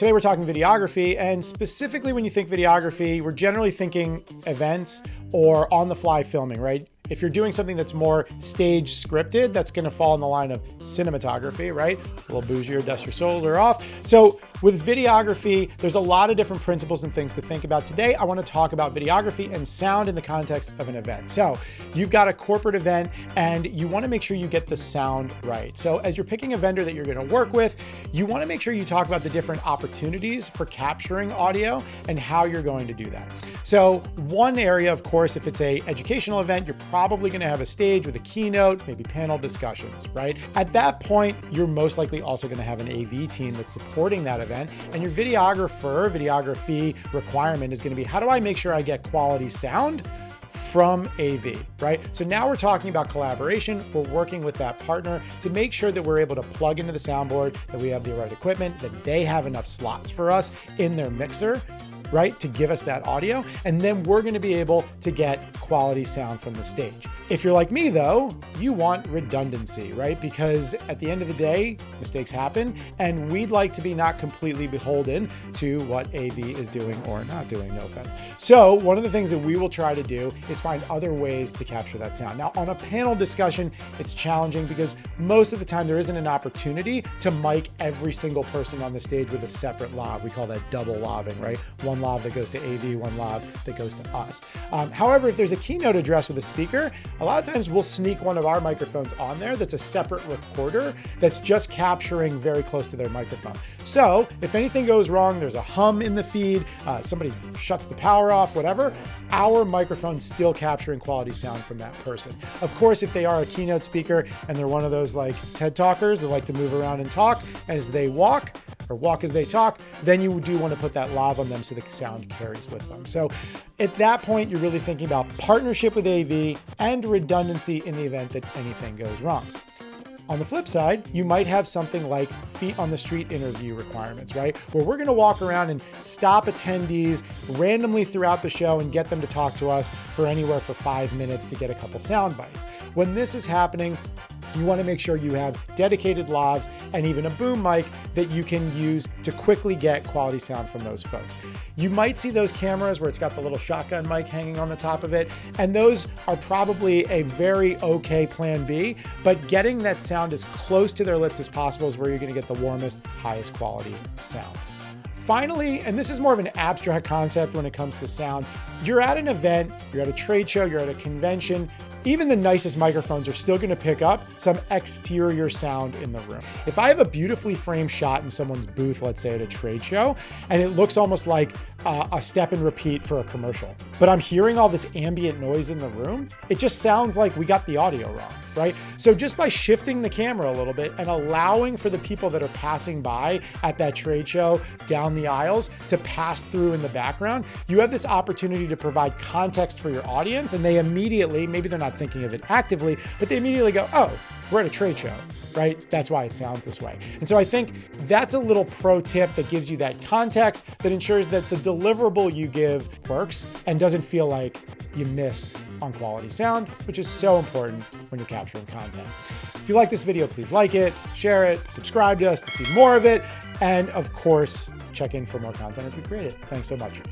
Today we're talking videography, and specifically when you think videography, we're generally thinking events or on-the-fly filming, right? If you're doing something that's more stage scripted, that's going to fall in the line of cinematography, right? A little bougier, dust your shoulder off. So with videography, there's a lot of different principles and things to think about. Today, I want to talk about videography and sound in the context of an event. So you've got a corporate event and you want to make sure you get the sound right. So as you're picking a vendor that you're going to work with, you want to make sure you talk about the different opportunities for capturing audio and how you're going to do that. So one area, of course, if it's an educational event, you're probably going to have a stage with a keynote, maybe panel discussions, right? At that point, you're most likely also going to have an AV team that's supporting that event. And your videography requirement is going to be, how do I make sure I get quality sound from AV, right? So now we're talking about collaboration. We're working with that partner to make sure that we're able to plug into the soundboard, that we have the right equipment, that they have enough slots for us in their mixer, right, to give us that audio. And then we're going to be able to get quality sound from the stage. If you're like me though, you want redundancy, right? Because at the end of the day, mistakes happen and we'd like to be not completely beholden to what AV is doing or not doing, no offense. So one of the things that we will try to do is find other ways to capture that sound. Now on a panel discussion, it's challenging because most of the time there isn't an opportunity to mic every single person on the stage with a separate lav. We call that double laving, right? One lav that goes to AV, one lav that goes to us. However, if there's a keynote address with a speaker, a lot of times we'll sneak one of our microphones on there that's a separate recorder that's just capturing very close to their microphone. So if anything goes wrong, there's a hum in the feed, somebody shuts the power off, whatever, our microphone's still capturing quality sound from that person. Of course, if they are a keynote speaker and they're one of those like TED talkers that like to move around and talk, and as they walk as they talk, then you do want to put that lav on them so the sound carries with them. So at that point, you're really thinking about partnership with AV and redundancy in the event that anything goes wrong. On the flip side, you might have something like feet on the street interview requirements, right? Where we're going to walk around and stop attendees randomly throughout the show and get them to talk to us for anywhere for 5 minutes to get a couple sound bites. When this is happening, you want to make sure you have dedicated lavs and even a boom mic that you can use to quickly get quality sound from those folks. You might see those cameras where it's got the little shotgun mic hanging on the top of it, and those are probably a very okay plan B, but getting that sound as close to their lips as possible is where you're going to get the warmest, highest quality sound. Finally, and this is more of an abstract concept when it comes to sound, you're at an event, you're at a trade show, you're at a convention, even the nicest microphones are still going to pick up some exterior sound in the room. If I have a beautifully framed shot in someone's booth, let's say at a trade show, and it looks almost like a step and repeat for a commercial, but I'm hearing all this ambient noise in the room, it just sounds like we got the audio wrong, right? So just by shifting the camera a little bit and allowing for the people that are passing by at that trade show down the aisles to pass through in the background, you have this opportunity to provide context for your audience, and they immediately, maybe they're not thinking of it actively, but they immediately go, oh, we're at a trade show, right? That's why it sounds this way. And so I think that's a little pro tip that gives you that context that ensures that the deliverable you give works and doesn't feel like you missed on quality sound, which is so important when you're capturing content. If you like this video, please like it, share it, subscribe to us to see more of it, and of course, check in for more content as we create it. Thanks so much.